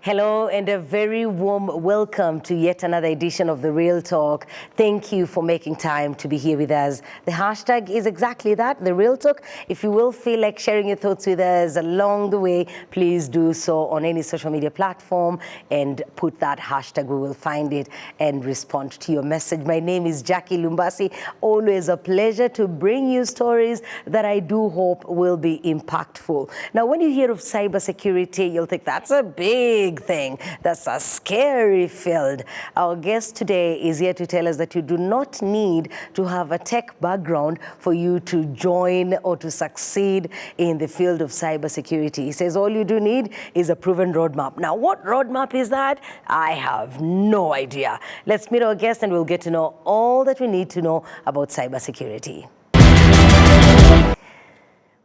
Hello and a very warm welcome to yet another edition of The Real Talk. Thank you for making time to be here with us. The hashtag is exactly that, The Real Talk. If you will feel like sharing your thoughts with us along the way, please do so on any social media platform and put that hashtag. We will find it and respond to your message. My name is Jackie Lumbasi. Always a pleasure to bring you stories that I do hope will be impactful. Now, when you hear of cybersecurity, you'll think that's a big thing. That's a scary field. Our guest today is here to tell us that you do not need to have a tech background for you to join or to succeed in the field of cybersecurity. He says all you do need is a proven roadmap. Now, what roadmap is that? I have no idea. Let's meet our guest and we'll get to know all that we need to know about cybersecurity.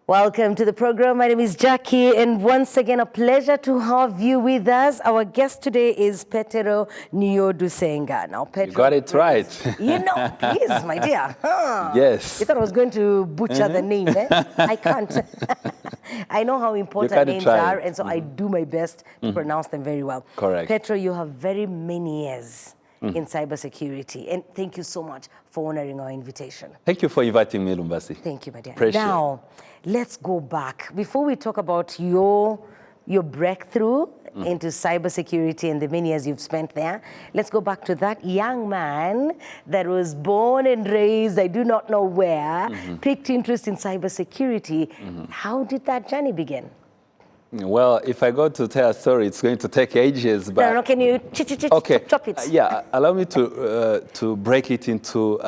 Welcome to the program. My name is Jackie, and once again, a pleasure to have you with us. Our guest today is Petero Niyodusenga. Now, Petero, you got it right. You know, please, my dear. Huh? Yes. You thought I was going to butcher the name, eh? I can't. I know how important names are, and so I do my best to pronounce them very well. Correct. Petero, you have very many years in cybersecurity, and thank you so much for honoring our invitation. Thank you for inviting me, Lumbasi. Thank you, my dear. Appreciate. Now, let's go back. Before we talk about your breakthrough into cybersecurity and the many years you've spent there, let's go back to that young man that was born and raised, I do not know where, picked interest in cybersecurity. How did that journey begin? Well, if I go to tell a story, it's going to take ages. But No, can you chop it? Yeah, allow me to break it into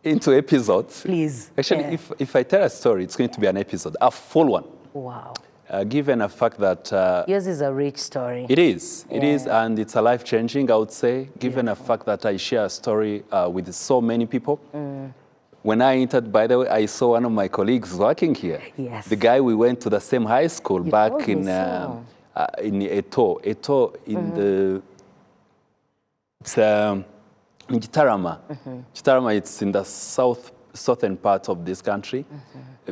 episodes. Please. Actually, if I tell a story, it's going to be an episode, a full one. Wow. Given the fact that... yours is a rich story. It is, and it's a life-changing, I would say, given the fact that I share a story with so many people. When I entered, by the way, I saw one of my colleagues working here. Yes. The guy we went to the same high school back in Ecole in the... It's, in Gitarama. Gitarama, it's in the southern part of this country.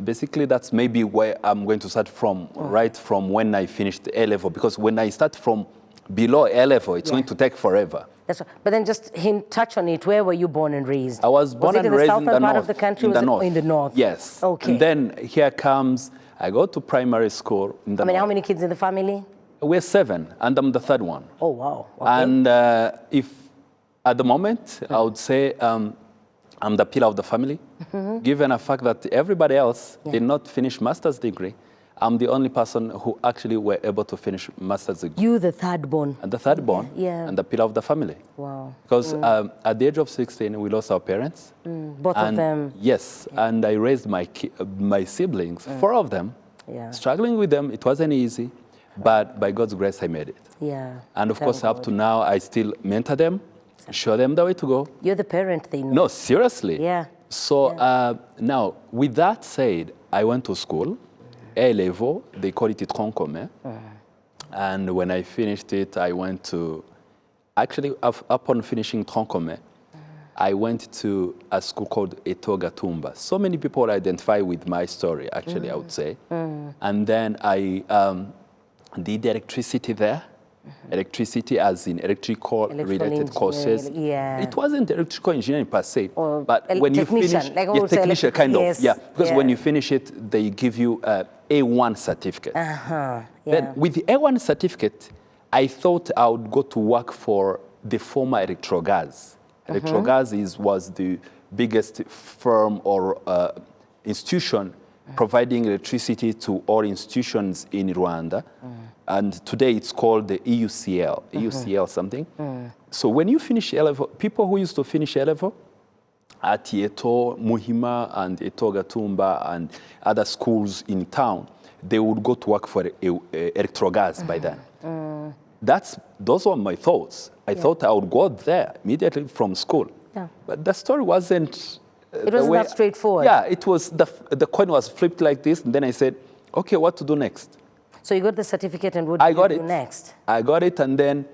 Basically, that's maybe where I'm going to start from, right from when I finished A-level, because when I start from below A-level, it's going to take forever. That's right. But then just touch on it. Where were you born and raised? I was born and raised in the north. part of the country? In the north. In the north? Yes. Okay. And then here comes, I go to primary school in the north. How many kids in the family? We're 7, and I'm the third one. Oh, wow. Okay. And if at the moment, I would say I'm the pillar of the family, given the fact that everybody else did not finish master's degree. I'm the only person who actually were able to finish master's degree. You, the third born. And the third born, and the pillar of the family. Wow. Because at the age of 16, we lost our parents. Both of them. Yes, and I raised my siblings, 4 of them. Struggling with them, it wasn't easy, but by God's grace, I made it. Yeah. And of course, up to now, I still mentor them, show them the way to go. You're the parent thing. No, seriously. Yeah. So now, with that said, I went to school, A-level, they call it tronc commun. And when I finished it, I went to, actually, upon finishing tronc commun, I went to a school called Ecole Gatumba. So many people identify with my story, actually, I would say. And then I did electricity there. Electricity as in electrical-related courses. Yeah. It wasn't electrical engineering per se, or but when you finish, technician kind of, because when you finish it, they give you a A1 certificate. Then with the A1 certificate, I thought I would go to work for the former Electrogas. Electrogas was the biggest firm or institution providing electricity to all institutions in Rwanda. And today it's called the EUCL, EUCL something. So when you finish A-level, people who used to finish A-level at Yeto, Muhima, and Ecole Gatumba, and other schools in town, they would go to work for Electrogas by then. Those were my thoughts. I thought I would go there immediately from school. But the story wasn't... It wasn't that straightforward. Yeah, it was, the coin was flipped like this, and then I said, okay, what to do next? So you got the certificate, and what did you do next? I got it, and then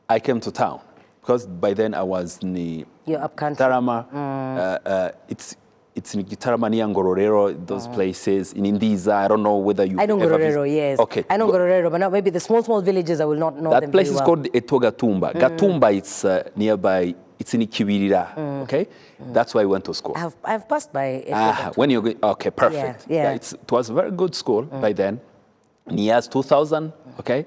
I came to town. Because by then I was in the You're up country. Tarama. It's it's in Gitarama, Ngororero, those places. In Indiza, I don't know whether you. I know Ngororero, yes. Okay. I know Ngororero, but now maybe the small villages I will not know them That place very is well. called Ecole Gatumba. Gatumba, it's nearby. It's in Ikibirira. Okay, that's why I went to school. I've passed by. When you go, okay, perfect. Yeah. It was a very good school by then. In years 2000, okay,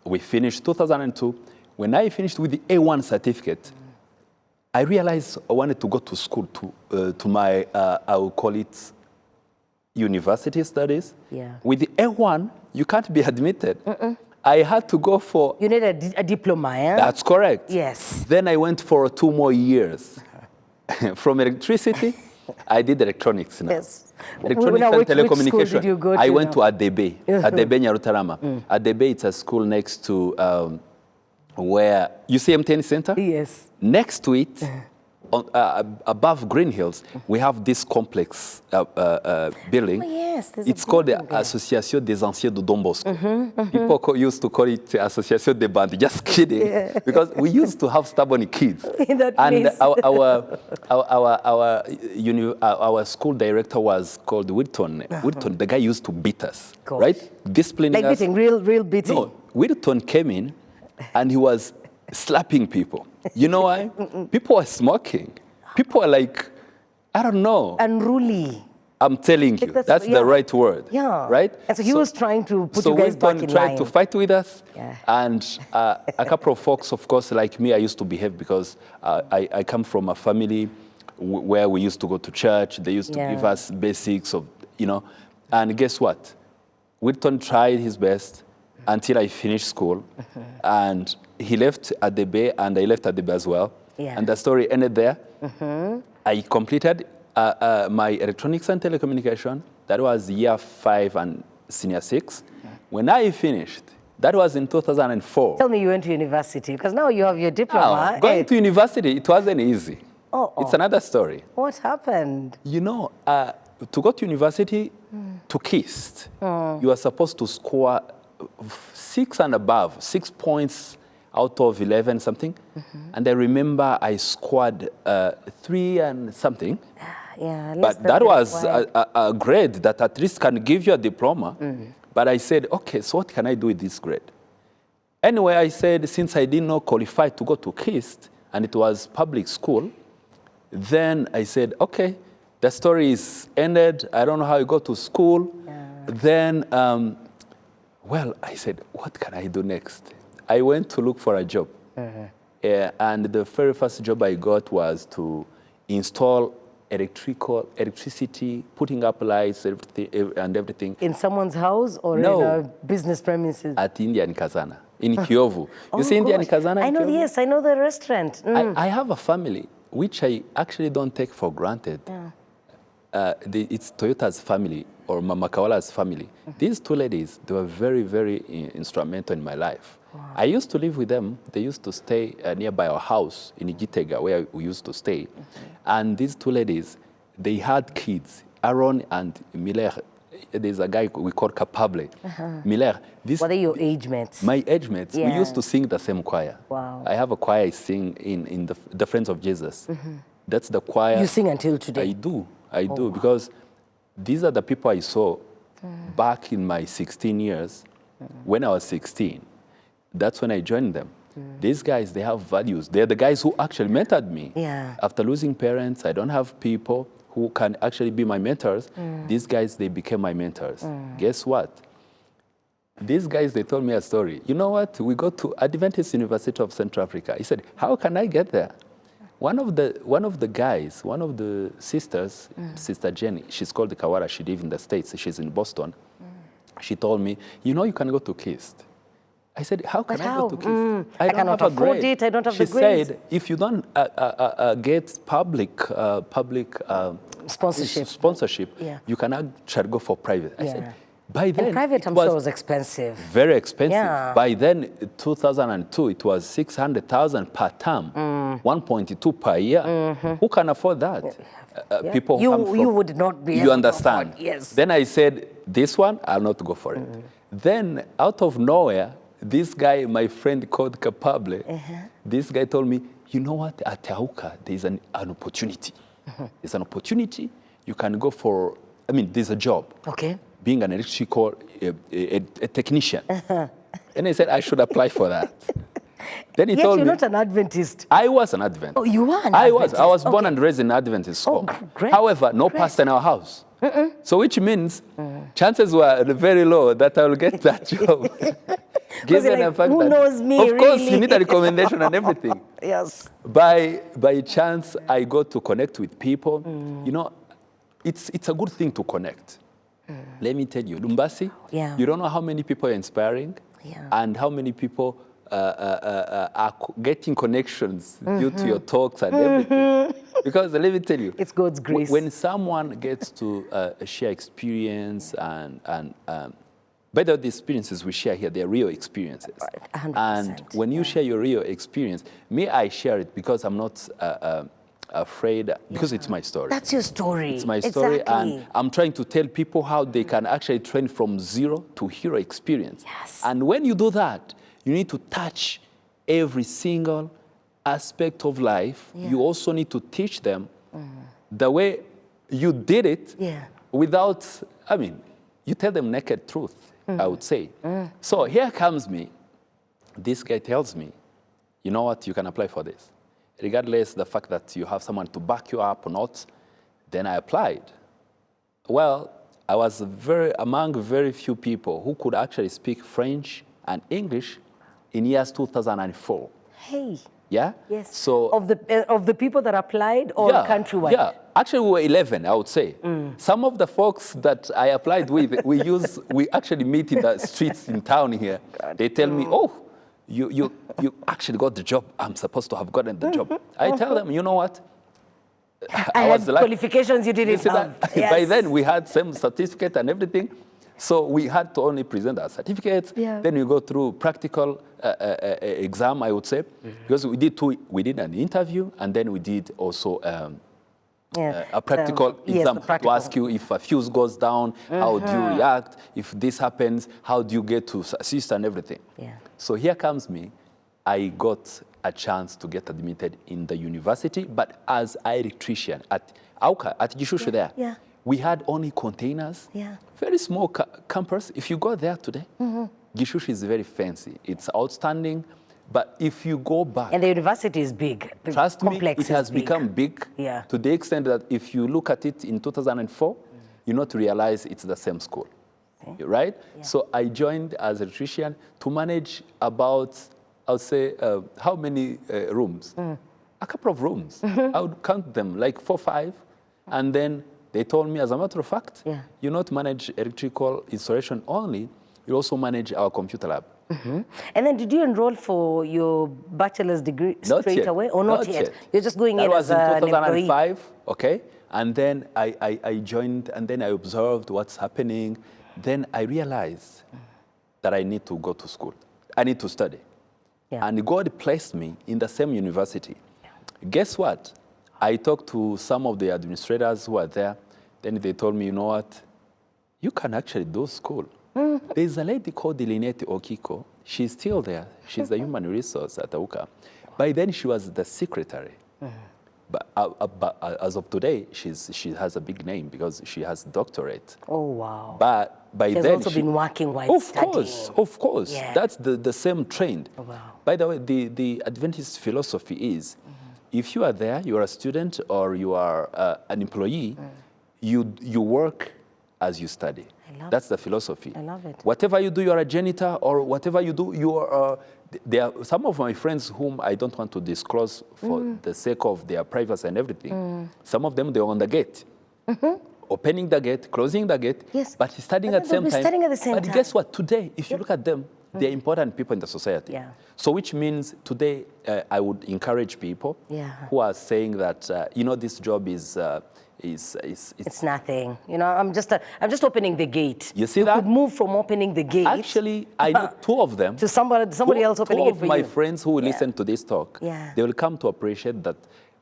we finished 2002. When I finished with the A1 certificate, I realized I wanted to go to school to my, I would call it university studies. Yeah. With the A1, you can't be admitted. I had to go for... You need a diploma, yeah? That's correct. Yes. Then I went for 2 more years. From electricity, I did electronics now. Yes. Electronics Now, and telecommunication. Which school did you go to I went now? to Adebe, Adebe Nyarutarama. Adebe, it's a school next to where, you see MTN Center? Yes. Next to it, on, above Green Hills, we have this complex building. Oh, yes. It's called the Association des Anciens de Don Bosco. People used to call it Association de Bandi. Just kidding. Because we used to have stubborn kids. In that and place. our school director was called Wilton. Wilton, the guy used to beat us, Gosh. right? Disciplining Like us. beating, real beating. No, Wilton came in and he was slapping people. You know why? People are smoking. People are like, I don't know. Unruly. I'm telling you, that's the right word. Yeah. Right? And so he was trying to put you guys back in line. So tried to fight with us. Yeah. And a couple of folks, of course, like me, I used to behave because I come from a family where we used to go to church. They used to give us basics of, you know. And guess what? Wilton tried his best until I finished school. And he left at the Bay, and I left at the Bay as well. Yeah. And the story ended there. I completed my electronics and telecommunication. That was year 5 and senior 6. When I finished, that was in 2004. Tell me you went to university, because now you have your diploma. Now, going to university, it wasn't easy. It's another story. What happened? You know, to go to university, to KIST, you are supposed to score 6 and above, 6 points out of 11 something. And I remember I scored 3 and something. Yeah, but that was a grade that at least can give you a diploma. But I said, okay, so what can I do with this grade? Anyway, I said, since I did not qualify to go to KIST, and it was public school, then I said, okay, the story is ended. I don't know how I go to school. Then, well, I said, what can I do next? I went to look for a job. And the very first job I got was to install electricity, putting up lights, everything. In someone's house or in a business premises? At Indian Kazana, in Kiovu. You see Indian Kazana? I know, yes, I know the restaurant. I have a family, which I actually don't take for granted. It's Toyota's family, or Mama Kawala's family. These 2 ladies, they were very, very instrumental in my life. I used to live with them. They used to stay nearby our house in Igitega, where we used to stay. And these 2 ladies, they had kids, Aaron and Miller. There's a guy we call Capable. Miller. What are your age mates? My age mates. We used to sing the same choir. Wow. I have a choir I sing in the Friends of Jesus. That's the choir. You sing until today? I do, because these are the people I saw back in my 16 years. When I was 16, that's when I joined them. These guys, they have values. They're the guys who actually mentored me. After losing parents, I don't have people who can actually be my mentors. These guys, they became my mentors. Guess what? These guys, they told me a story. You know what? We go to Adventist University of Central Africa. He said, how can I get there? One of the guys, one of the sisters, Sister Jenny, she's called the Kawara, she lives in the States, she's in Boston. She told me, you know, you can go to KIST. I said, how can I go to KIST? I cannot afford it, I don't have the grades. She said, if you don't get public sponsorship, you can actually go for private. I said, by then, and private, I'm sure, was expensive. Very expensive. By then, 2002, it was 600,000 per term, 1.2 per year. Who can afford that? People who come from, you would not be able you understand. To afford, yes. Then I said, this one, I'll not go for it. Then, out of nowhere, this guy, my friend called Capable, this guy told me, you know what, at Tauka, there's an opportunity. There's an opportunity you can go for, there's a job. Okay. Being an electrical a technician. And he said, I should apply for that. Then he told me. You're not an Adventist. I was an Adventist. Oh, you were an Adventist? I was born and raised in Adventist school. Oh, great. However, no pastor in our house. So which means chances were very low that I will get that job. Given the fact who knows me, of course, really? you need a recommendation and everything. Yes. By chance, I got to connect with people. You know, it's a good thing to connect. Let me tell you, Lumbasi, you don't know how many people are inspiring and how many people are getting connections due to your talks and everything. Because let me tell you, it's God's grace. When someone gets to share experience and by the way, the experiences we share here, they're real experiences. 100%, and when you share your real experience, I share it because I'm not afraid, because it's my story. That's your story. It's my story, and I'm trying to tell people how they can actually train from zero to hero experience. Yes. And when you do that, you need to touch every single aspect of life. You also need to teach them the way you did it without, you tell them naked truth, I would say. So here comes me. This guy tells me, you know what, you can apply for this. Regardless the fact that you have someone to back you up or not, then I applied. Well, I was among very few people who could actually speak French and English in years 2004. Hey. Yeah? Yes. So of the people that applied or countrywide? Yeah. Actually, we were 11, I would say. Some of the folks that I applied with, we actually meet in the streets in town here. God. They tell me, oh, you actually got the job. I'm supposed to have gotten the job. I tell them, you know what? I had qualifications you didn't have. Yes. By then, we had some certificate and everything. So we had to only present our certificates. Then we go through practical exam, I would say. Because we did an interview, and then we did also a practical exam to ask you if a fuse goes down, how do you react? If this happens, how do you get to assist and everything? So here comes me. I got a chance to get admitted in the university, but as an electrician at Auka, at Gishushu there. We had only containers, very small campus. If you go there today, Gishushu is very fancy. It's outstanding. But if you go back... And the university is big. The trust me, complex it has become big to the extent that if you look at it in 2004, you not realize it's the same school, right? So I joined as an electrician to manage about, I would say, how many rooms? A couple of rooms. I would count them, like 4 or 5. And then they told me, as a matter of fact, you not manage electrical installation only, you also manage our computer lab. And then did you enroll for your bachelor's degree straight away? Or not yet? You're just going in as an employee? That was in 2005, okay? And then I joined, and then I observed what's happening. Then I realized that I need to go to school. I need to study. And God placed me in the same university. Guess what? I talked to some of the administrators who are there. Then they told me, you know what? You can actually do school. There's a lady called Delinette Okiko. She's still there. She's the human resource at Auka. By then, she was the secretary. But as of today, she has a big name because she has doctorate. Oh, wow. But by then... She's also been working while studying. Of course. That's the same trend. Oh, wow. By the way, the Adventist philosophy is, if you are there, you are a student or you are an employee, you work as you study. That's the philosophy. I love it. Whatever you do, you are a janitor, or whatever you do, you are... there are some of my friends whom I don't want to disclose for the sake of their privacy and everything. Some of them, they're on the gate. Opening the gate, closing the gate, but studying at the same time. But guess what? Today, if you look at them, they're important people in the society. So which means today, I would encourage people who are saying that, you know, this job is... It's nothing. You know, I'm just opening the gate. You see that? You could move from opening the gate. Actually, I know 2 of them. To somebody else opening it for you. 2 of my friends who will listen to this talk, they will come to appreciate that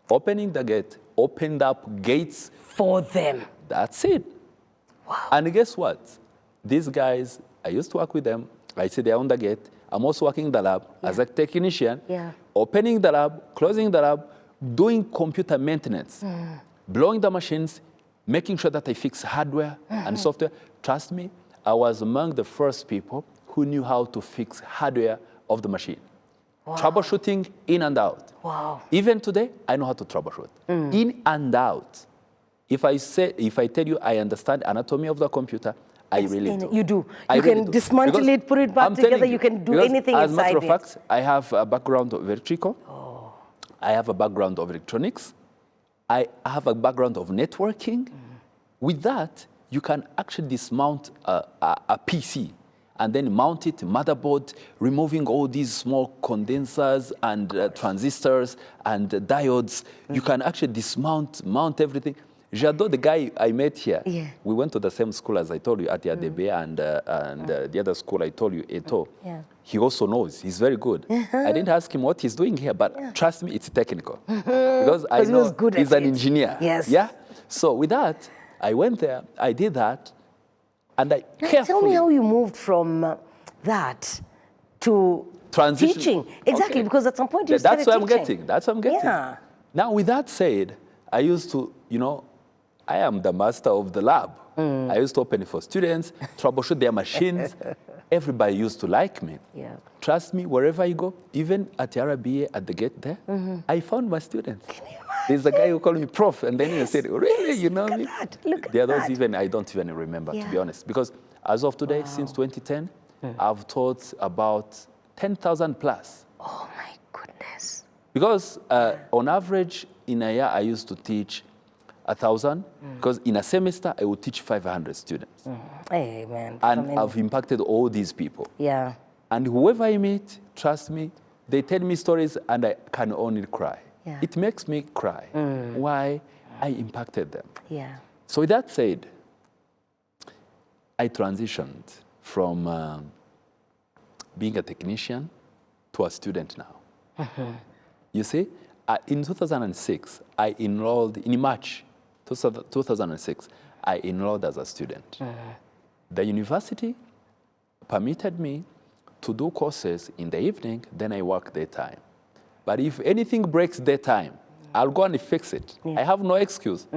opening the gate opened up gates for them. That's it. Wow. And guess what? These guys, I used to work with them. I see they're on the gate. I'm also working in the lab as a technician, opening the lab, closing the lab, doing computer maintenance. Blowing the machines, making sure that I fix hardware and software. Trust me, I was among the first people who knew how to fix hardware of the machine. Wow. Troubleshooting in and out. Wow. Even today, I know how to troubleshoot. In and out. If I tell you I understand anatomy of the computer, I really do. You do. You can dismantle it, put it back together. You can do anything inside it. As a matter of fact, I have a background of electrical. Oh. I have a background of electronics. I have a background of networking. With that, you can actually dismount a PC and then mount it, motherboard, removing all these small condensers and transistors and diodes. You can actually mount everything. Jado, the guy I met here, we went to the same school as I told you, at Yadebe, and the other school I told you, Eto. He also knows. He's very good. I didn't ask him what he's doing here, but trust me, it's technical. Because I know he's an engineer. Yes. Yeah? So with that, I went there, I did that, and I carefully... Tell me how you moved from that to teaching. Exactly, because at some point you started teaching. That's what I'm getting. Yeah. Now, with that said, I used to, I am the master of the lab. I used to open it for students, troubleshoot their machines. Everybody used to like me. Yeah. Trust me, wherever I go, even at RBA at the gate there, I found my students. There's a guy who called me prof, and then he said, really, you know me? There are those even, I don't even remember, to be honest. Because as of today, since 2010, I've taught about 10,000 plus. Oh my goodness. Because on average, in a year, I used to teach 1,000, because in a semester, I would teach 500 students. Amen. And I've impacted all these people. Yeah. And whoever I meet, trust me, they tell me stories, and I can only cry. Yeah. It makes me cry. Why? I impacted them. Yeah. So with that said, I transitioned from being a technician to a student now. You see, in 2006, I enrolled, in March 2006, I enrolled as a student. The university permitted me to do courses in the evening, then I work daytime. But if anything breaks daytime, I'll go and fix it. I have no excuse.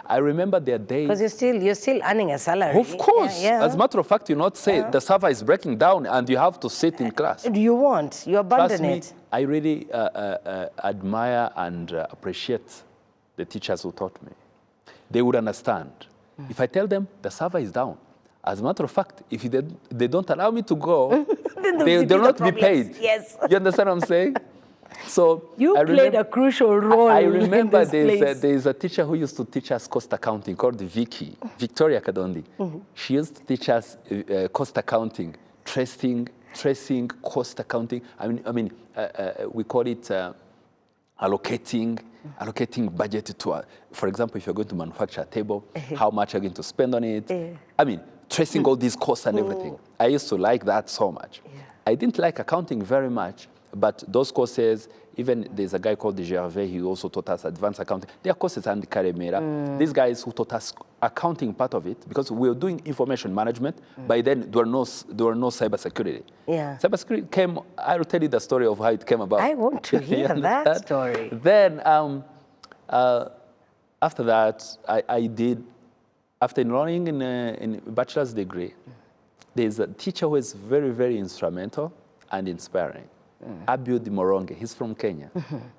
I remember there are days... Because you're still earning a salary. Of course. As a matter of fact, you not say the server is breaking down and you have to sit in class. You won't. You abandon it. I really admire and appreciate the teachers who taught me. They would understand. If I tell them the server is down, as a matter of fact, if they don't allow me to go, they'll not be paid. Yes. You understand what I'm saying? So you played a crucial role. I remember there's a teacher who used to teach us cost accounting called Vicky, Victoria Kadondi. She used to teach us cost accounting, tracing cost accounting. We call it allocating budget to, for example, if you're going to manufacture a table, how much are you going to spend on it? Tracing all these costs and everything. I used to like that so much. I didn't like accounting very much, but those courses, even there's a guy called Gervais, he also taught us advanced accounting. There are courses and Karemera. These guys who taught us accounting part of it, because we were doing information management, by then there were no cybersecurity. Yeah. Cybersecurity came, I'll tell you the story of how it came about. I want to hear that story. Then, after that, I did, after enrolling in a bachelor's degree, there's a teacher who is very, very instrumental and inspiring. Abiud Moronge, he's from Kenya,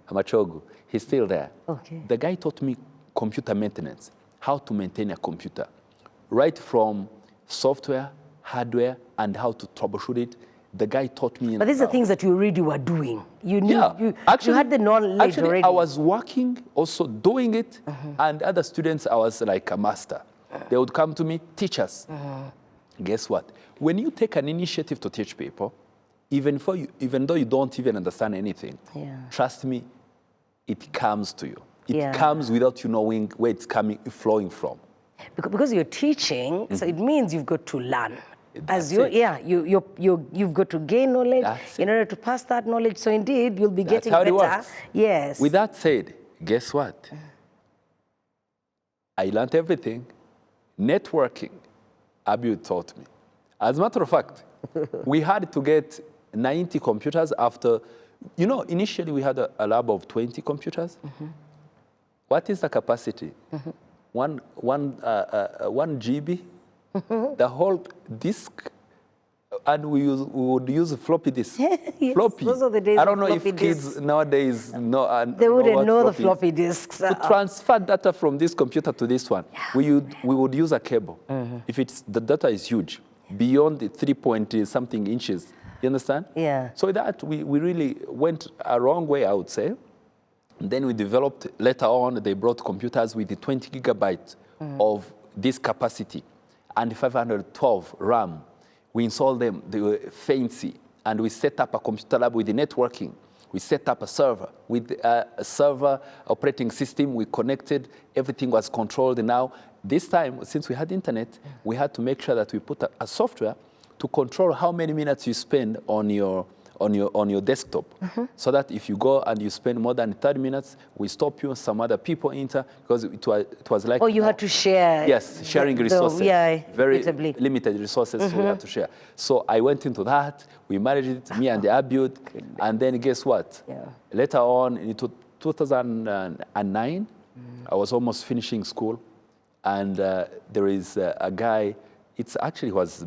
Amachogu. He's still there. Okay. The guy taught me computer maintenance, how to maintain a computer, right from software, hardware, and how to troubleshoot it. The guy taught me. But these are things that you already were doing. You knew, you had the knowledge already. I was working, also doing it, and other students, I was like a master. They would come to me, teach us. Guess what? When you take an initiative to teach people, even though you don't even understand anything, trust me, it comes to you. It comes without you knowing where it's flowing from. Because you're teaching, so it means you've got to learn. You've got to gain knowledge in order to pass that knowledge. So indeed, you'll be getting better. That's how it works. Yes. With that said, guess what? I learned everything. Networking, Abiud taught me. As a matter of fact, we had to get 90 computers after, initially we had a lab of 20 computers. What is the capacity? 1 GB, the whole disk, and we would use floppy disk. Yes, floppy. Those are the days I don't know if floppy kids disks. nowadays know. They wouldn't know the floppy floppy disks. To transfer data from this computer to this one, we would use a cable. If the data is huge, beyond the 3-point-something inches, you understand? Yeah. So that we really went a wrong way, I would say. And then we developed, later on, they brought computers with the 20 gigabytes of this capacity and 512 RAM. We installed them, they were fancy, and we set up a computer lab with the networking. We set up a server. With a server operating system, we connected, everything was controlled. And now, this time, since we had internet, we had to make sure that we put a software to control how many minutes you spend on your desktop, so that if you go and you spend more than 30 minutes, we stop you, some other people enter, because it was like... Oh, you had to share... Yes, sharing resources. Yeah, very inevitably. limited resources, so we had to share. So I went into that, we managed it, me and the Abiud, and then guess what? Yeah. Later on, in 2009, I was almost finishing school, and there is a guy,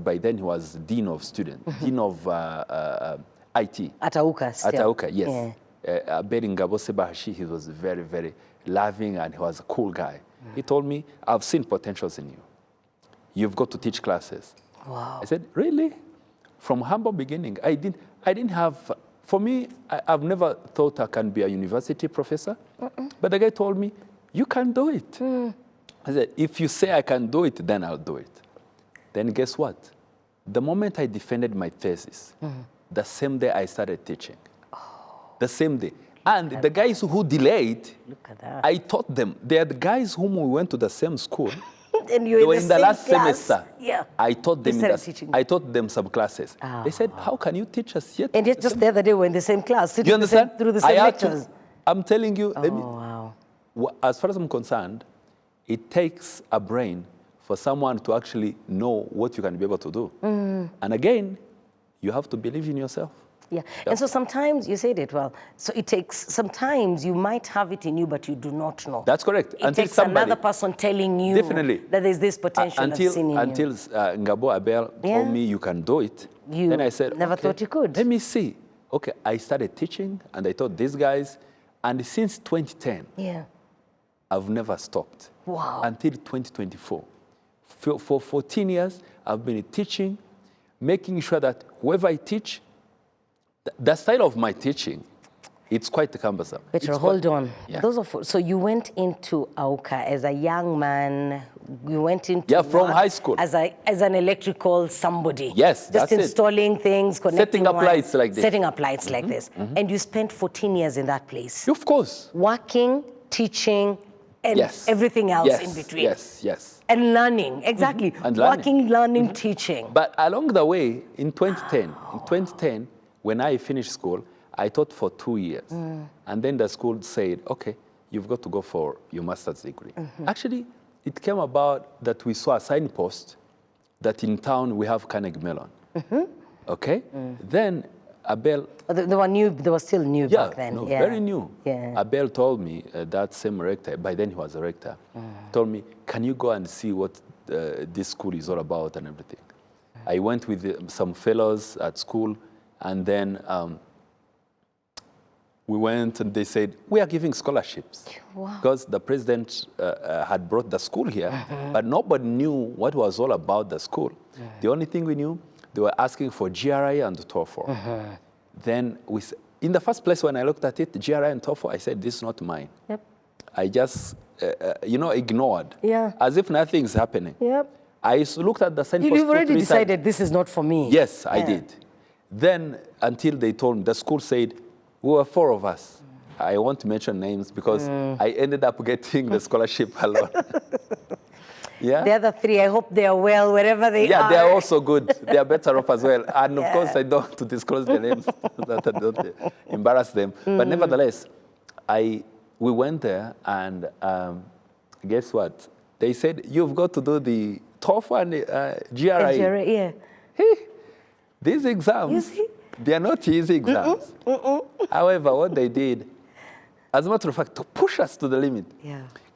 by then he was Dean of Students, Dean of IT. At AUCA still. At AUCA, yes. Beringabo Sebahashi, he was very, very loving, and he was a cool guy. He told me, I've seen potentials in you. You've got to teach classes. Wow. I said, really? From humble beginning, I didn't have, for me, I've never thought I can be a university professor. But the guy told me, you can do it. I said, if you say I can do it, then I'll do it. Then guess what? The moment I defended my thesis, the same day I started teaching. The same day. And the guys who delayed, look at that. I taught them. They are the guys whom we went to the same school. And they were in the last semester. Yeah. I taught them some classes. They said, how can you teach us yet? And just the other day we were in the same class, sitting you understand? through the same lectures. I'm telling you, wow. As far as I'm concerned, it takes a brain for someone to actually know what you can be able to do. And again, you have to believe in yourself. Yeah, and so sometimes, you said it well, so it takes, sometimes you might have it in you, but you do not know. That's correct. It takes another person telling you that there's this potential until Ngabo Abel told me you can do it. Then I said, never thought you could. Let me see. Okay, I started teaching, and I taught these guys, and since 2010, I've never stopped. Wow. Until 2024. For 14 years, I've been teaching, making sure that whoever I teach, the style of my teaching, it's quite cumbersome. Petero, hold on. Yeah. So you went into AUCA as a young man. You went into from high school as an electrical somebody. Yes, just installing things, connecting setting up lights like this. Setting up lights like this. And you spent 14 years in that place. Of course. Working, teaching, and everything else in between. Yes. And learning, exactly. And working, learning, teaching. But along the way, in 2010, when I finished school, I taught for 2 years. And then the school said, okay, you've got to go for your master's degree. Actually, it came about that we saw a signpost that in town we have Carnegie Mellon. Okay? Then Abel... They were still new back then. Very new. Abel told me, that same rector, by then he was a rector, told me, can you go and see what this school is all about and everything? I went with some fellows at school, and then we went and they said, we are giving scholarships. Wow. Because the president had brought the school here, but nobody knew what was all about the school. The only thing we knew, they were asking for GRI and TOEFL. Then, in the first place, when I looked at it, GRI and TOEFL, I said, this is not mine. I just, ignored. As if nothing's happening. I looked at the signpost. You've already decided this is not for me. Yes, I did. Then, until they told me, the school said, we were 4 of us. I won't mention names because I ended up getting the scholarship alone. The other 3, I hope they are well, wherever they are. Yeah, they are also good. They are better off as well. And of course, I don't want to disclose their names so that I don't embarrass them. But nevertheless, we went there, and guess what? They said, you've got to do the TOEFL and GRE. These exams, they are not easy exams. However, what they did, as a matter of fact, to push us to the limit,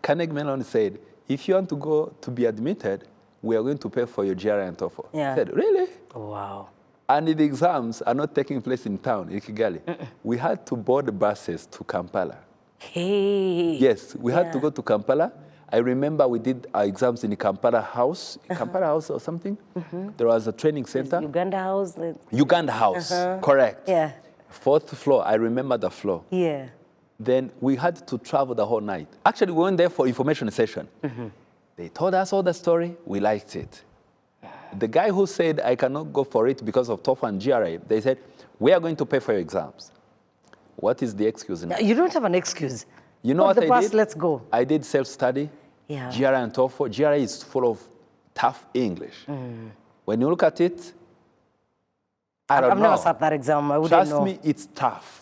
Carnegie Mellon said, if you want to go to be admitted, we are going to pay for your GRE and TOEFL. Yeah. I said, really? Wow. And the exams are not taking place in town, in Kigali. We had to board buses to Kampala. Hey. Yes, we had to go to Kampala. I remember we did our exams in the Kampala House, Kampala House or something. There was a training center. Uganda House. Uganda House, correct. Yeah. 4th floor, I remember the floor. Yeah. Then we had to travel the whole night. Actually, we went there for information session. They told us all the story, we liked it. The guy who said, I cannot go for it because of TOEFL and GRE, they said, we are going to pay for your exams. What is the excuse now? You don't have an excuse. You know what I did? Let's go. I did self-study, Yeah. GRE and TOEFL. GRE is full of tough English. When you look at it, I've never sat that exam. I wouldn't know. Trust me, it's tough.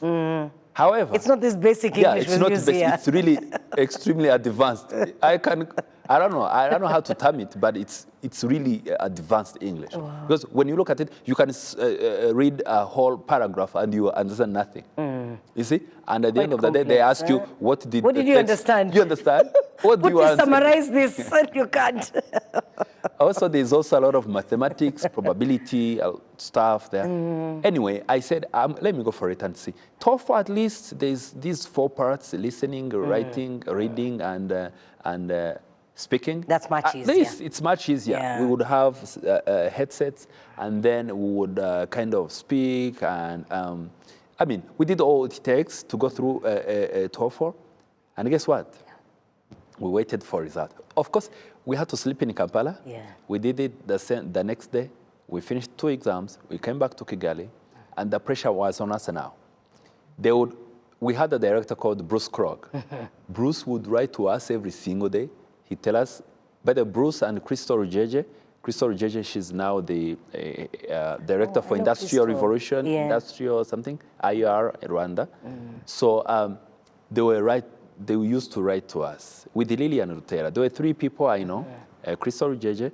However, it's not this basic English. Yeah, it's not basic. It's really extremely advanced. I don't know how to term it, but it's really advanced English. Wow. Because when you look at it, you can read a whole paragraph and you understand nothing. You see? And at the end of the day, they ask you, what did you understand? You understand? What do you answer? Summarize this, and you can't. Also, there's also a lot of mathematics, probability stuff there. Anyway, I said, let me go for it and see. TOEFL, at least, there's these 4 parts: listening, writing, reading, and speaking. That's much easier. At least it's much easier. Yeah. We would have headsets, and then we would kind of speak. And I mean, we did all it takes to go through a TOEFL. And guess what? We waited for result. Of course, we had to sleep in Kampala. Yeah. We did it the next day. We finished 2 exams. We came back to Kigali, and the pressure was on us now. We had a director called Bruce Krog. Bruce would write to us every single day. He'd tell us, better Bruce and Crystal Rujeje, she's now the director for Industrial Revolution, Industrial something, IR in Rwanda. So they used to write to us with Lilian Rutera. There were 3 people I know, Crystal Rujeje,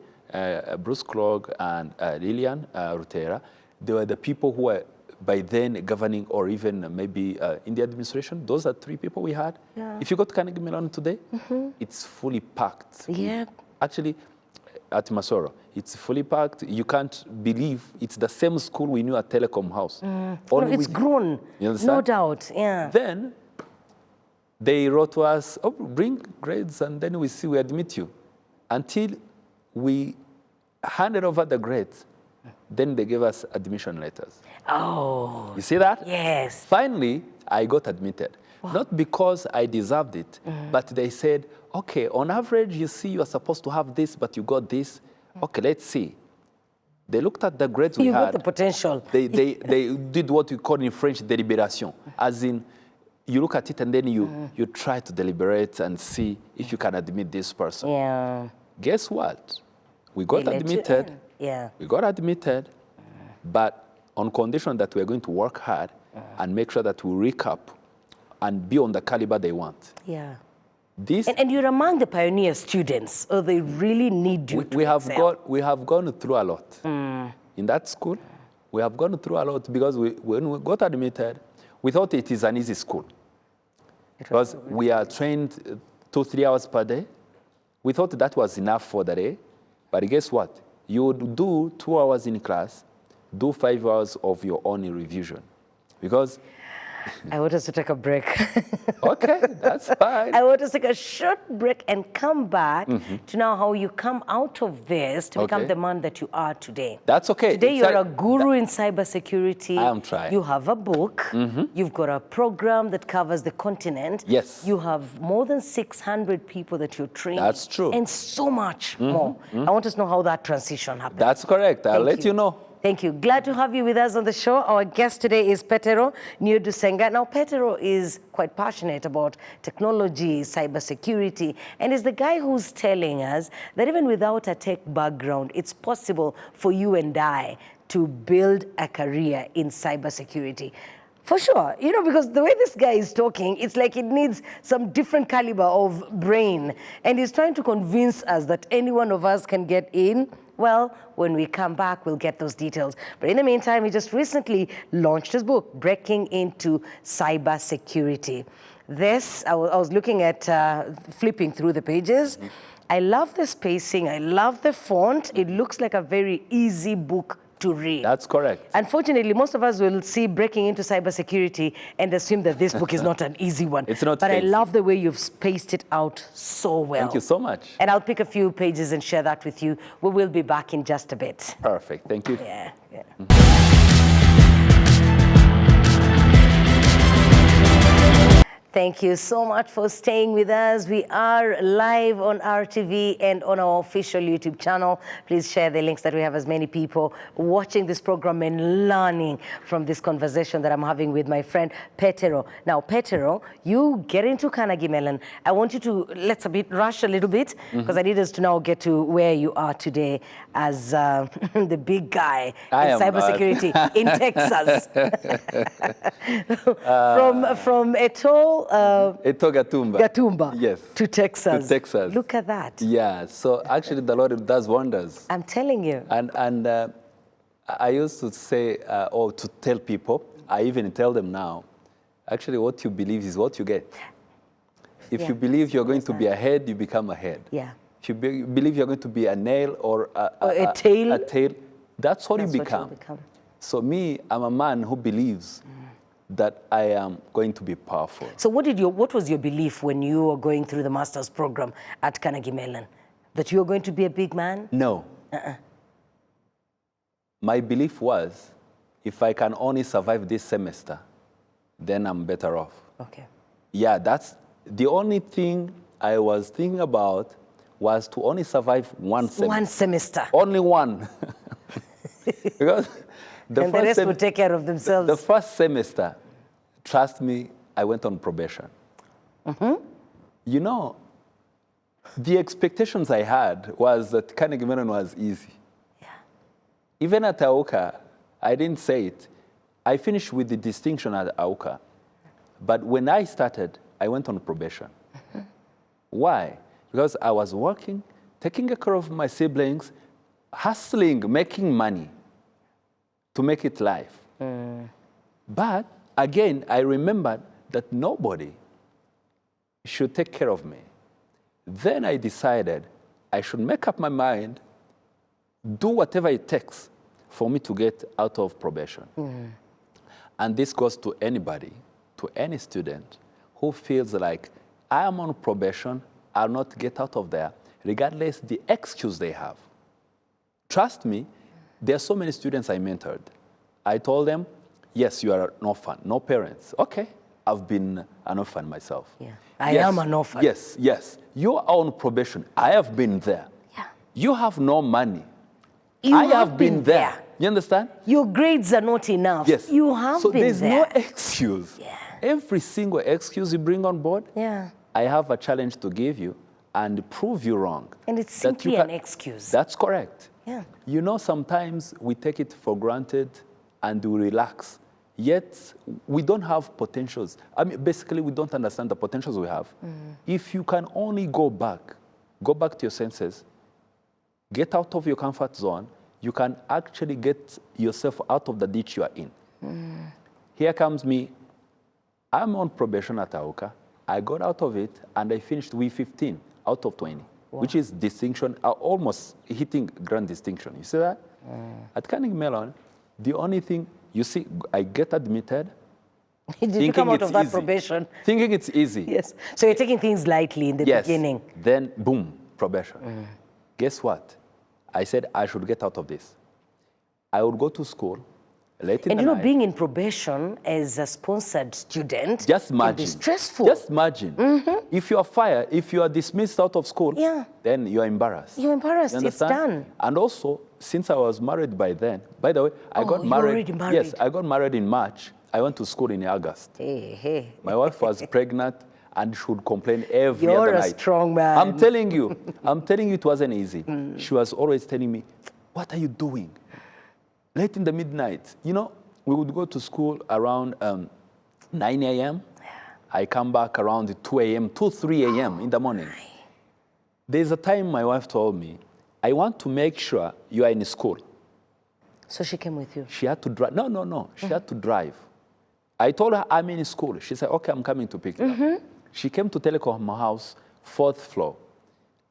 Bruce Krog, and Lilian Rutera. They were the people who were by then governing, or even maybe in the administration. Those are 3 people we had. Yeah. If you go to Carnegie Mellon today, it's fully packed. Yeah. Actually, at Masoro, it's fully packed. You can't believe it's the same school we knew at Telecom House. It's grown, you understand? No doubt. Yeah. Then they wrote to us, oh, bring grades, and then we admit you. Until we handed over the grades, then they gave us admission letters. Oh. You see that? Yes. Finally, I got admitted. Wow. Not because I deserved it, but they said, okay, on average, you see you are supposed to have this, but you got this. Okay, let's see. They looked at the grades we had. You got the potential. They did what we call in French deliberation, as in you look at it and then you try to deliberate and see if you can admit this person. Yeah. Guess what? We got admitted. Yeah. We got admitted, but on condition that we're going to work hard and make sure that we recap and be on the caliber they want. Yeah. And you're among the pioneer students, so they really need you we have gone through a lot. In that school, we have gone through a lot because when we got admitted, we thought it is an easy school. Because we are trained 2-3 hours per day. We thought that was enough for the day. But guess what? You would do 2 hours in class, do 5 hours of your own revision. Because I want us to take a break. Okay, that's fine. I want us to take a short break and come back to know how you come out of this to become the man that you are today. That's okay. Today you're a guru in cybersecurity. I am trying. You have a book. You've got a program that covers the continent. Yes. You have more than 600 people that you're training. That's true. And so much more. I want us to know how that transition happened. That's correct. I'll let you know. Thank you. Glad to have you with us on the show. Our guest today is Petero Niyodusenga. Now, Petero is quite passionate about technology, cybersecurity, and is the guy who's telling us that even without a tech background, it's possible for you and I to build a career in cybersecurity. For sure, you know, because the way this guy is talking, it's like it needs some different caliber of brain. And he's trying to convince us that any one of us can get in. Well, when we come back, we'll get those details. But in the meantime, he just recently launched his book, Breaking into Cybersecurity. This, I was looking at, flipping through the pages. I love the spacing. I love the font. It looks like a very easy book to read. That's correct. Unfortunately, most of us will see Breaking into Cybersecurity and assume that this book is not an easy one. It's not But fancy. I love the way you've spaced it out so well. Thank you so much. And I'll pick a few pages and share that with you. We will be back in just a bit. Perfect. Thank you. Yeah. Thank you so much for staying with us. We are live on RTV and on our official YouTube channel. Please share the links that we have as many people watching this program and learning from this conversation that I'm having with my friend Petero. Now, Petero, you get into Carnegie Mellon. I want you to, let's rush a little bit, because I need us to now get to where you are today as the big guy in cybersecurity in Texas. From Ecole Gatumba. Yes. To Texas. To Texas. Look at that. Yeah. So actually, the Lord does wonders. I'm telling you. And I used to say, or to tell people, I even tell them now, actually, what you believe is what you get. If you believe you're going to be a head, you become a head. Yeah. If you believe you're going to be a nail or a tail, that's what you become. So me, I'm a man who believes that I am going to be powerful. So what was your belief when you were going through the master's program at Carnegie Mellon? That you were going to be a big man? No. My belief was, if I can only survive this semester, then I'm better off. Okay. Yeah, that's the only thing I was thinking about, was to only survive one semester. One semester. Only one. Because the rest would take care of themselves. The first semester, trust me, I went on probation. You know, the expectations I had was that Carnegie Mellon was easy. Yeah. Even at AUCA, I didn't say it. I finished with the distinction at AUCA. But when I started, I went on probation. Why? Because I was working, taking care of my siblings, hustling, making money to make it life. But again, I remembered that nobody should take care of me. Then I decided I should make up my mind, do whatever it takes for me to get out of probation. And this goes to anybody, to any student who feels like, I am on probation, I'll not get out of there, regardless the excuse they have. Trust me, there are so many students I mentored. I told them, yes, you are an orphan, no parents. Okay, I've been an orphan myself. Yeah. I am an orphan. Yes, yes. You are on probation. I have been there. Yeah. You have no money. I have been there. You understand? Your grades are not enough. Yes. You have been there. So there's no excuse. Yeah. Every single excuse you bring on board, I have a challenge to give you and prove you wrong. And it's simply an excuse. That's correct. Yeah. You know, sometimes we take it for granted and we relax, yet we don't have potentials. I mean, basically, we don't understand the potentials we have. If you can only go back to your senses, get out of your comfort zone, you can actually get yourself out of the ditch you are in. Here comes me. I'm on probation at AUCA. I got out of it, and I finished with 15 out of 20, which is distinction, almost hitting grand distinction. You see that? At Carnegie Mellon, the only thing, you see, I get admitted. Did you come out of that probation? Thinking it's easy. Yes. So you're taking things lightly in the beginning. Then, boom, probation. Guess what? I said I should get out of this. I would go to school late in the night. And you know, being in probation as a sponsored student just imagine. Can be stressful. Just imagine. If you are fired, if you are dismissed out of school, then you are embarrassed. You're embarrassed. It's done. And also, since I was married by then, by the way, I got married. Already married. Yes, I got married in March. I went to school in August. Hey. My wife was pregnant and she would complain every other night. You're a strong man. I'm telling you, it wasn't easy. She was always telling me, what are you doing? Late in the midnight. You know, we would go to school around 9 a.m. I come back around 2 a.m., 3 a.m. in the morning. There's a time my wife told me, I want to make sure you are in school. So she came with you? She had to drive. No. She had to drive. I told her I'm in school. She said, okay, I'm coming to pick you up. She came to Telecom House, 4th floor.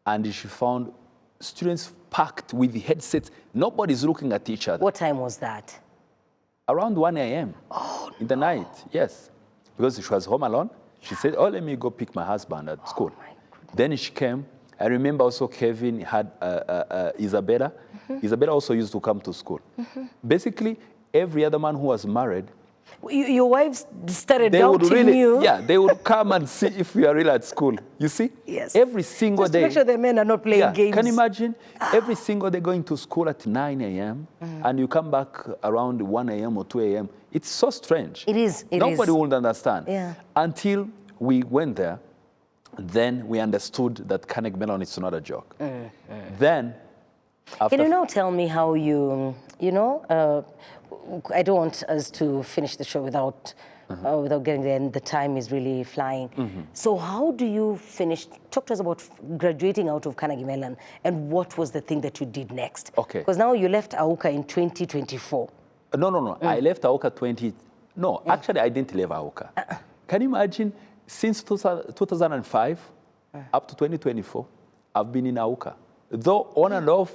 and she found students packed with the headsets. Nobody's looking at each other. What time was that? Around 1 a.m. In the night, yes. Because she was home alone. She said, oh, let me go pick my husband at school. Then she came. I remember also Kevin had Isabella. Isabella also used to come to school. Basically, every other man who was married, your wives started doubting you. Yeah, they would come and see if we are really at school. You see? Yes. Every single Just day. To make sure the men are not playing games. Can you imagine? Every single day going to school at 9 a.m. and you come back around 1 a.m. or 2 a.m. It's so strange. It is. Nobody would understand. Yeah. Until we went there, then we understood that Carnegie Mellon is not a joke. Then, after... Can you now tell me how you I don't want us to finish the show without getting there, and the time is really flying. So how do you finish? Talk to us about graduating out of Carnegie Mellon, and what was the thing that you did next? Okay. Because now you left AUCA in 2024. No. I left AUCA actually I didn't leave AUCA. Can you imagine, since 2005 up to 2024, I've been in AUCA. Though on and off,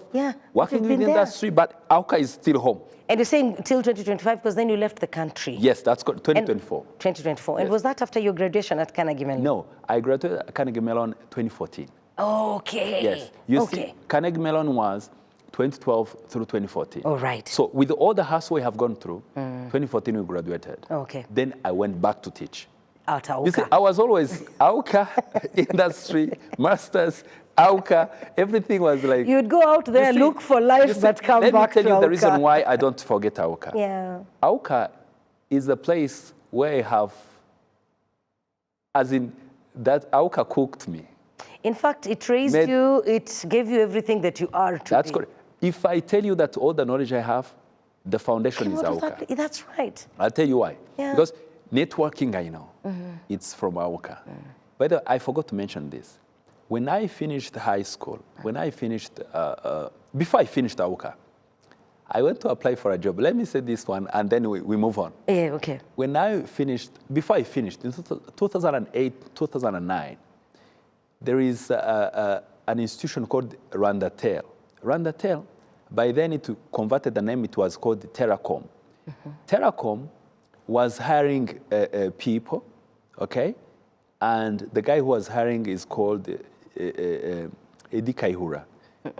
working in the industry, but AUCA is still home. And you're saying till 2025 because then you left the country. Yes, that's 2024. 2024. Yes. And was that after your graduation at Carnegie Mellon? No, I graduated at Carnegie Mellon 2014. Okay. Yes. You see, Carnegie Mellon was 2012 through 2014. Oh, right. So with all the hassle we have gone through, 2014 we graduated. Okay. Then I went back to teach. At AUCA. You see, I was always AUCA, industry, masters, AUCA, everything was like... You'd go out there, look for life, but come back to AUCA. Let me tell you the reason why I don't forget AUCA. Yeah. AUCA is a place where I have, as in, that AUCA cooked me. In fact, it raised you, it gave you everything that you are today. That's correct. If I tell you that all the knowledge I have, the foundation is AUCA. That's right. I'll tell you why. Yeah. Because networking, I know, it's from AUCA. By the way, I forgot to mention this. When I finished high school, before I finished AUCA, I went to apply for a job. Let me say this one, and then we move on. Yeah, okay. Before I finished, in 2008, 2009, there is an institution called RwandaTV. RwandaTV, by then it converted the name, it was called Teracom. Teracom was hiring people, okay? And the guy who was hiring is called Edi Kaihura.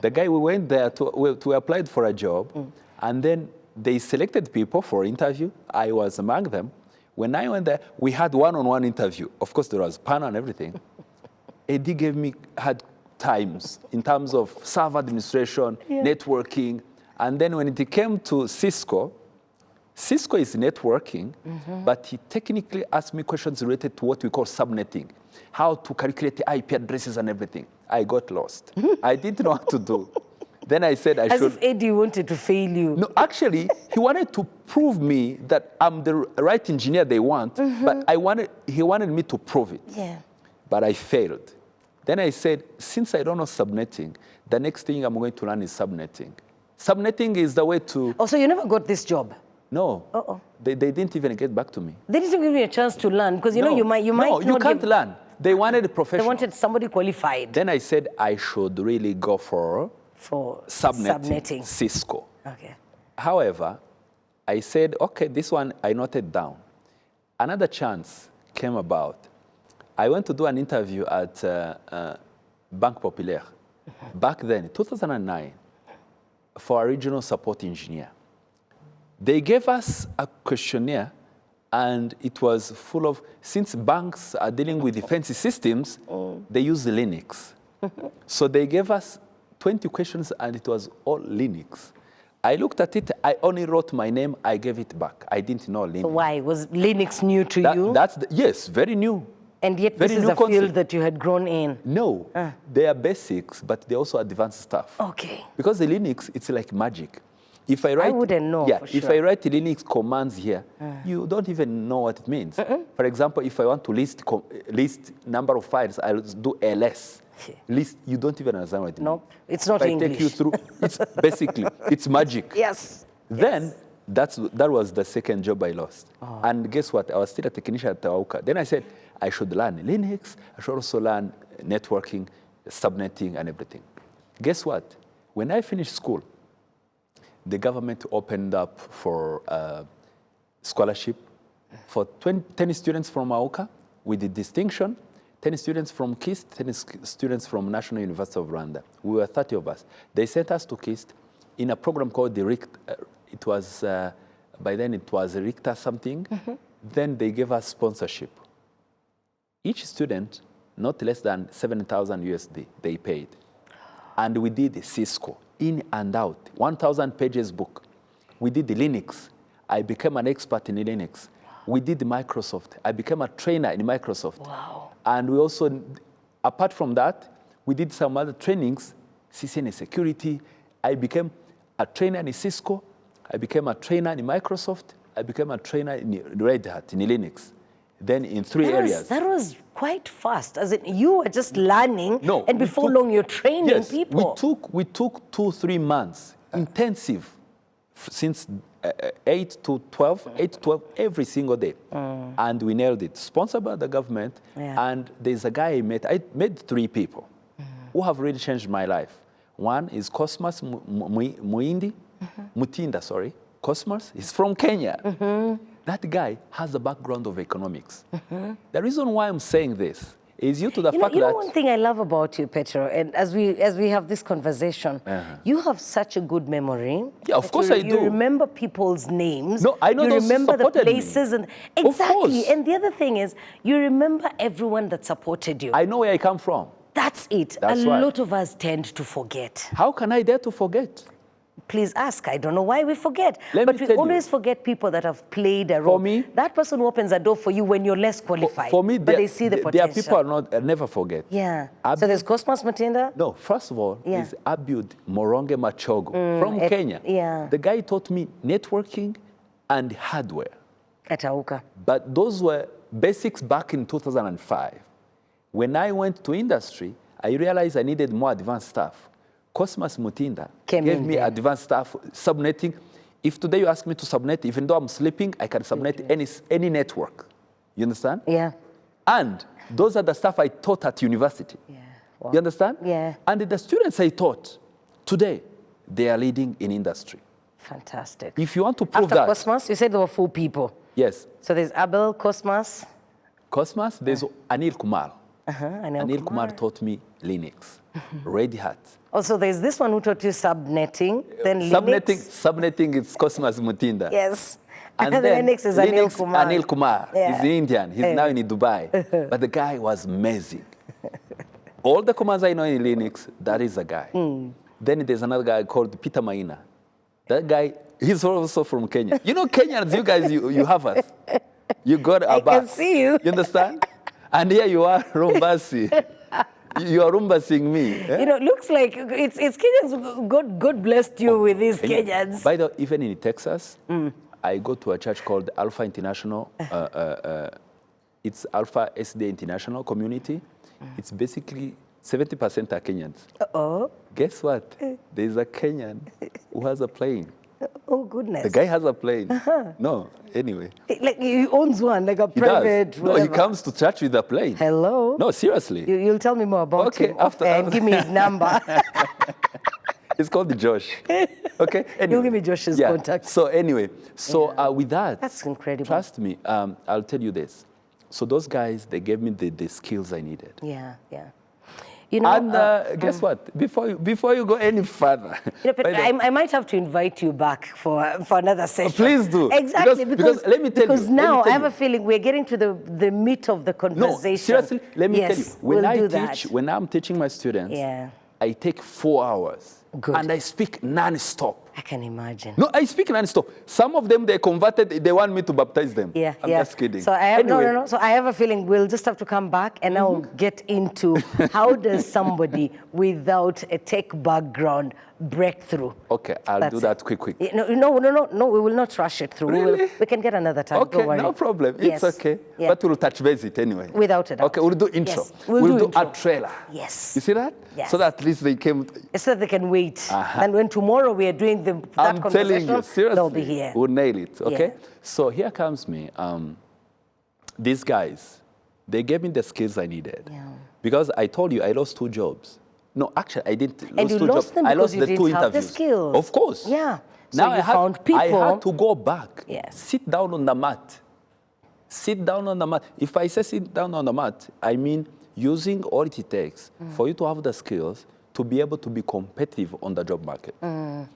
The guy, we went there to apply for a job, and then they selected people for interview. I was among them. When I went there, we had one-on-one interview. Of course, there was panel and everything. Edi gave me hard times in terms of server administration, networking, and then when it came to Cisco is networking, but he technically asked me questions related to what we call subnetting, how to calculate the IP addresses and everything. I got lost. I didn't know what to do. Then I said I should... As if Eddie wanted to fail you. No, actually, he wanted to prove me that I'm the right engineer they want, but he wanted me to prove it. Yeah. But I failed. Then I said, since I don't know subnetting, the next thing I'm going to learn is subnetting. Subnetting is the way to... Oh, so you never got this job? No. They didn't even get back to me. They didn't give you a chance to learn because you might No, you can't learn. They wanted a professional. They wanted somebody qualified. Then I said I should really go for subnetting. Cisco. Okay. However, I said, okay, this one I noted down. Another chance came about. I went to do an interview at Banque Populaire. Back then, 2009, for a regional support engineer. They gave us a questionnaire, and it was full of, since banks are dealing with defensive systems, they use Linux. So they gave us 20 questions, and it was all Linux. I looked at it, I only wrote my name, I gave it back. I didn't know Linux. So why? Was Linux new to you? Yes, very new. And yet this is a field that you had grown in? No, they are basics, but they also advanced stuff. Okay. Because the Linux, it's like magic. If I wouldn't know, for sure. If I write Linux commands here, you don't even know what it means. For example, if I want to list number of files, I'll do ls. List, you don't even understand what it means. No, it's not English. English. I take you through, it's basically, it's magic. Yes. Then, that was the second job I lost. And guess what? I was still a technician at AUCA. Then I said, I should learn Linux, I should also learn networking. subnetting and everything. Guess what? When I finished school, the government opened up for scholarship for 10 students from AUKA with the distinction, 10 students from KIST, 10 students from National University of Rwanda. We were 30 of us. They sent us to KIST in a program called the RICT. It was, by then it was RICTA something. Then they gave us sponsorship. Each student, not less than 7,000 USD, they paid. And we did Cisco, in and out, 1,000 pages book. We did the Linux. I became an expert in Linux. We did Microsoft. I became a trainer in Microsoft. Wow. And we also, apart from that, we did some other trainings, CCNA security. I became a trainer in Cisco. I became a trainer in Microsoft. I became a trainer in Red Hat, in Linux. Then in three areas. That was quite fast. As in, you were just learning, no, and before long you're training people. We took 2-3 months, intensive, since 8 to 12, every single day. And we nailed it. Sponsored by the government. And there's a guy I met 3 people who have really changed my life. One is Cosmas Mutinda, sorry. Cosmas, he's from Kenya. That guy has a background of economics. The reason why I'm saying this is due to the fact that... one thing I love about you, Petero, and as we have this conversation, you have such a good memory. Yeah, of course I do. You remember people's names. No, I know those remember the supported places. me. And exactly. Of course. And the other thing is, you remember everyone that supported you. I know where I come from. That's it. That's a right. lot of us tend to forget. How can I dare to forget? Please ask. I don't know why we forget. But we always forget people that have played a role. For me, that person who opens a door for you when you're less qualified. For me, but they see the potential. There are people I never forget. Yeah. So there's Cosmas Mutinda? No, first of all, is Abiud Moronge Machogo from Kenya. Yeah. The guy taught me networking and hardware. At AUKA. But those were basics back in 2005. When I went to industry, I realized I needed more advanced stuff. Cosmas Mutinda gave me advanced stuff, subnetting. If today you ask me to subnet, even though I'm sleeping, I can subnet any network. You understand? Yeah. And those are the stuff I taught at university. Yeah. Wow. You understand? Yeah. And the students I taught, today, they are leading in industry. Fantastic. If you want to prove After that... Cosmas, you said there were 4 people. Yes. So there's Abel, Cosmas. Cosmas, there's Anil Kumar. Anil Kumar taught me Linux, Red Hat. Also, there's this one who taught you subnetting, then Linux. Subnetting is Cosmas Mutinda. Yes. And then Linux is Anil Kumar. Anil Kumar. Yeah. He's Indian. He's now in Dubai. But the guy was amazing. All the commands I know in Linux, that is a guy. Then there's another guy called Peter Maina. That guy, he's also from Kenya. You know Kenyans, you guys, you have us. You got a bus. I can see you. You understand? And here you are, Rumbasi. You are Rumbasing me. Eh? You know, it looks like it's Kenyans. God blessed you with these Kenyans. By the way, even in Texas, I go to a church called Alpha International. It's Alpha SD International Community. It's basically 70% are Kenyans. Uh-oh. Guess what? There's a Kenyan who has a plane. Oh, goodness. The guy has a plane. No, anyway. Like he owns one, like a private. No, he comes to church with a plane. Hello? No, seriously. You'll tell me more about him. After give me his number. It's called Josh. Okay? Anyway. You'll give me Josh's contact. So anyway, with that. That's incredible. Trust me, I'll tell you this. So those guys, they gave me the skills I needed. Yeah, yeah. You know, and guess what? Before you go any further, I might have to invite you back for another session. Please do. Exactly, because let me tell you. Because now I have a feeling we're getting to the meat of the conversation. No, seriously, let me tell you. When I'm teaching my students, I take 4 hours. Good. And I speak non-stop. I can imagine. No, I speak non-stop. Some of them, they converted, they want me to baptize them. Yeah, I'm just kidding. So I have, no. So I have a feeling we'll just have to come back and now get into how does somebody without a tech background break through. Okay, I'll do that quick. No, we will not rush it through. Really? We can get another time. Okay, don't worry. no problem. It's okay. Yeah. But we'll touch base it anyway. Without a doubt. Okay, we'll do intro. Yes. We'll do a trailer. Yes. You see that? Yes. So that at least they came. So that they can wait. And when tomorrow we are doing that I'm conversation, telling you, seriously, they'll be here. We'll nail it, okay? Yeah. So here comes me. These guys, They gave me the skills I needed. Because I told you I lost 2 jobs. No, actually, I didn't lose 2 jobs. And you lost them because you didn't have the skills. Of course. Yeah. So now you found people. I had to go back. Yes. Sit down on the mat. Sit down on the mat. If I say sit down on the mat, I mean using all it takes for you to have the skills to be able to be competitive on the job market.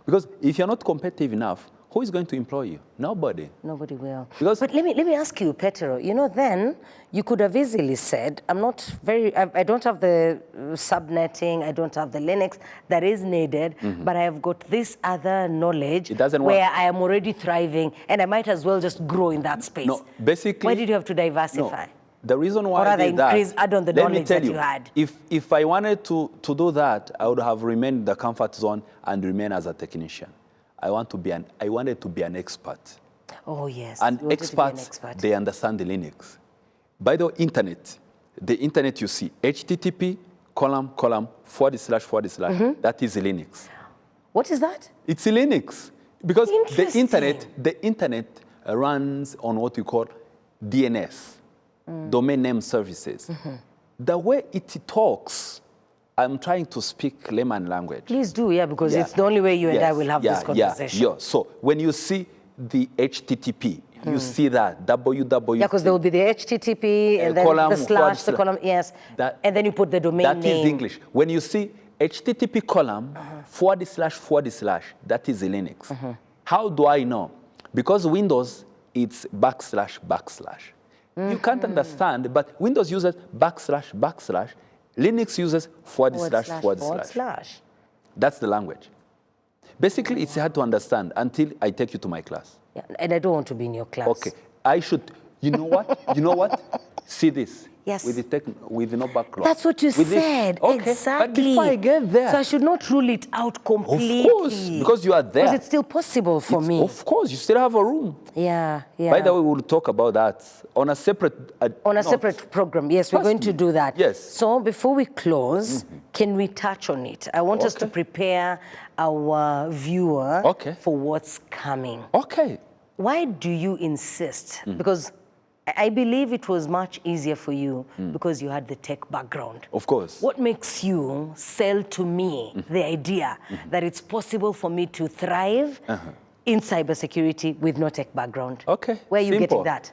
Because if you're not competitive enough, who is going to employ you? Nobody. Nobody will. Because but let me ask you, Petero, you know, then you could have easily said, I don't have the subnetting, I don't have the Linux that is needed, but I have got this other knowledge where I am already thriving and I might as well just grow in that space. No, basically. Why did you have to diversify? No, the reason why or I did that, add on the knowledge that you had. If I wanted to do that, I would have remained in the comfort zone and remain as a technician. I wanted to be an expert. Oh, yes. And experts, they understand the Linux. By the internet you see, http:// that is Linux. What is that? It's Linux. Because the internet runs on what we call DNS, domain name services. The way it talks, I'm trying to speak layman language. Please do, because it's the only way you and I will have this conversation. So when you see the HTTP, you see that www. Yeah, because there will be the HTTP and then the slash, the column, yes. And then you put the domain name. That is English. When you see HTTP:// that is Linux. How do I know? Because Windows, it's //. You can't understand, but Windows uses //. Linux uses //. That's the language. Basically, it's hard to understand until I take you to my class. Yeah, and I don't want to be in your class. Okay. I should, you know what? You know what? See this. Yes. With no background. That's what you said. Okay. Exactly. But before I get there. So I should not rule it out completely. Of course, because you are there. Because it's still possible for me. Of course, you still have a room. Yeah. By the way, we'll talk about that on a separate... separate program. Yes, we're going to do that. Yes. So before we close, can we touch on it? I want us to prepare our viewer for what's coming. Okay. Why do you insist? Because I believe it was much easier for you because you had the tech background. Of course. What makes you sell to me the idea that it's possible for me to thrive in cybersecurity with no tech background? Okay. Where are you getting that?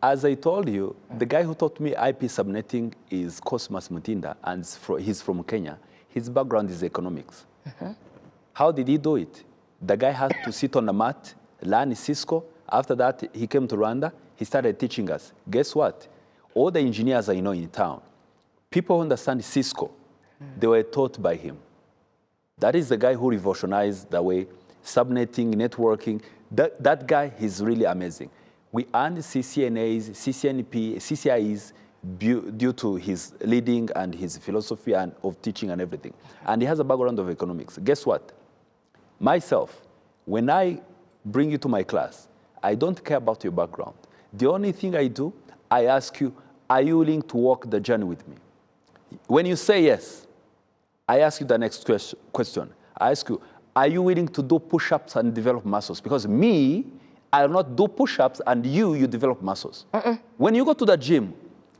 As I told you, the guy who taught me IP subnetting is Cosmas Mutinda, and he's from Kenya. His background is economics. How did he do it? The guy had to sit on the mat, learn Cisco. After that, he came to Rwanda. He started teaching us. Guess what? All the engineers I know in town, people who understand Cisco, they were taught by him. That is the guy who revolutionized the way subnetting, networking. That guy is really amazing. We earned CCNAs, CCNP, CCIEs due to his leading and his philosophy of teaching and everything. And he has a background of economics. Guess what? Myself, when I bring you to my class, I don't care about your background. The only thing I do, I ask you, are you willing to walk the journey with me? When you say yes, I ask you the next question. I ask you, are you willing to do push-ups and develop muscles? Because me, I'll not do push-ups and you develop muscles. When you go to the gym,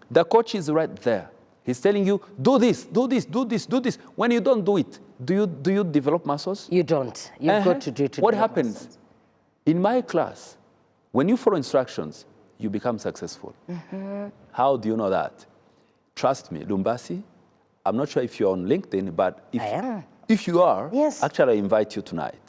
the coach is right there. He's telling you, do this, do this, do this, do this. When you don't do it, do you develop muscles? You don't. You've got to do it. What happens? In my class, when you follow instructions, you become successful. How do you know that? Trust me, Lumbasi, I'm not sure if you're on LinkedIn, but if you are, actually I invite you tonight.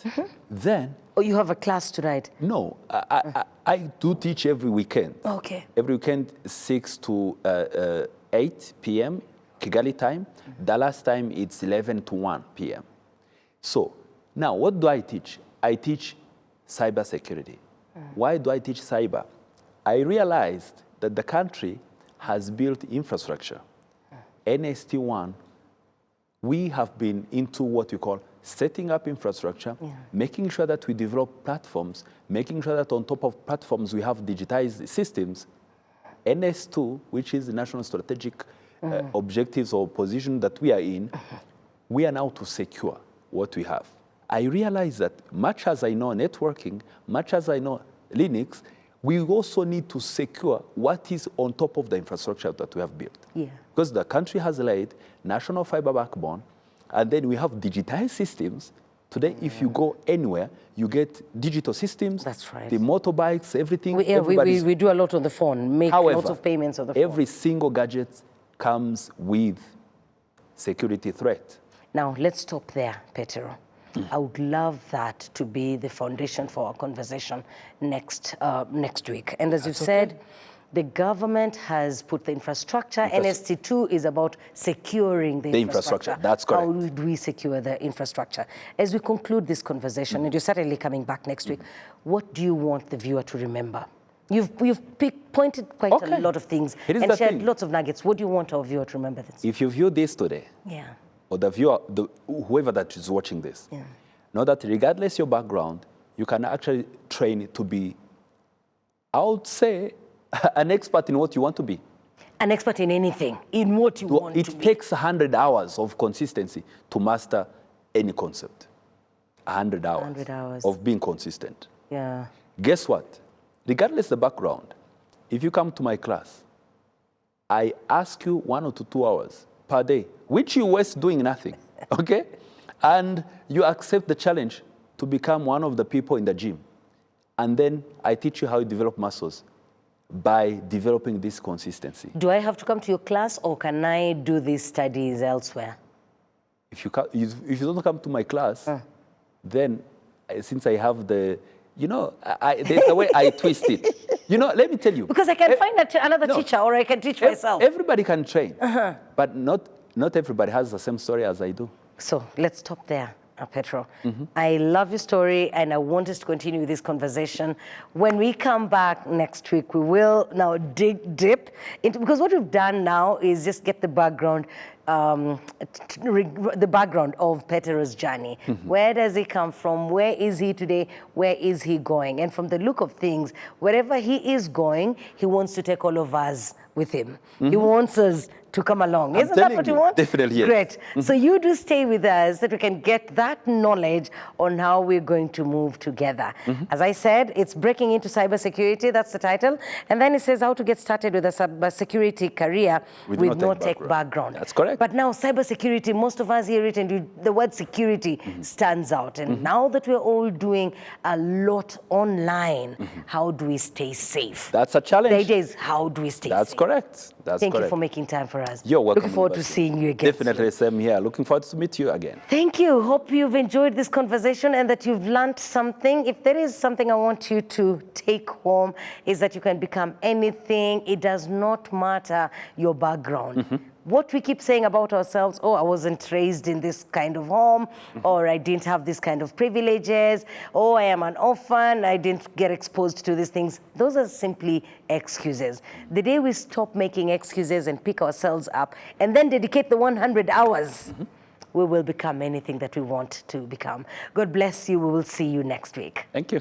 Then... Oh, you have a class tonight? No, I do teach every weekend. Okay. Every weekend, 6 to 8 p.m. Kigali time. The last time, it's 11 to 1 p.m. So now, what do I teach? I teach cybersecurity. Why do I teach cyber? I realized that the country has built infrastructure. NST1, we have been into what we call setting up infrastructure, making sure that we develop platforms, making sure that on top of platforms we have digitized systems. NS2, which is the National Strategic Objectives or position that we are in, we are now to secure what we have. I realize that much as I know networking, much as I know Linux, we also need to secure what is on top of the infrastructure that we have built. Yeah. Because the country has laid national fiber backbone, and then we have digitized systems. Today, if you go anywhere, you get digital systems. That's right. The motorbikes, everything. We do a lot on the phone, make lots of payments on the phone. Every single gadget comes with security threat. Now, let's stop there, Petero. I would love that to be the foundation for our conversation next week. And as you've said, the government has put the infrastructure. NST2 is about securing the infrastructure. That's correct. How would we secure the infrastructure? As we conclude this conversation, and you're certainly coming back next week, what do you want the viewer to remember? You've pointed quite a lot of things and shared lots of nuggets. What do you want our viewer to remember? If you view this today, or the viewer, whoever that is watching this, know that regardless your background, you can actually train to be, I would say, an expert in what you want to be. An expert in anything, in what you want to be. It takes 100 hours of consistency to master any concept. 100 hours. 100 hours. Of being consistent. Yeah. Guess what? Regardless the background, if you come to my class, I ask you 1 to 2 hours per day, which you waste doing nothing, okay? And you accept the challenge to become one of the people in the gym. And then I teach you how you develop muscles by developing this consistency. Do I have to come to your class, or can I do these studies elsewhere? If you don't come to my class, then since I have the, there's the way I twist it. Let me tell you. Because I can find another teacher, or I can teach myself. Everybody can train, but not everybody has the same story as I do. So let's stop there, Petero. I love your story, and I want us to continue this conversation. When we come back next week, we will now dig deep into, because what we've done now is just get the background of Petero's journey. Where does he come from? Where is he today? Where is he going? And from the look of things, wherever he is going, he wants to take all of us with him. He wants us to come along. Isn't that what you want? Definitely, yes. Great. So you do stay with us so that we can get that knowledge on how we're going to move together. As I said, it's breaking into cybersecurity. That's the title. And then it says how to get started with a cybersecurity career with no tech background. That's correct. But now cybersecurity, most of us hear it and the word security stands out. And now that we're all doing a lot online, how do we stay safe? That's a challenge. The idea is, how do we stay safe? That's correct. Thank you for making time for us. You're welcome. Looking forward to seeing you again. Definitely, same here. Looking forward to meet you again. Thank you. Hope you've enjoyed this conversation and that you've learned something. If there is something I want you to take home, is that you can become anything. It does not matter your background. What we keep saying about ourselves, I wasn't raised in this kind of home, or I didn't have this kind of privileges, I am an orphan, I didn't get exposed to these things. Those are simply excuses. The day we stop making excuses and pick ourselves up and then dedicate the 100 hours, we will become anything that we want to become. God bless you. We will see you next week. Thank you.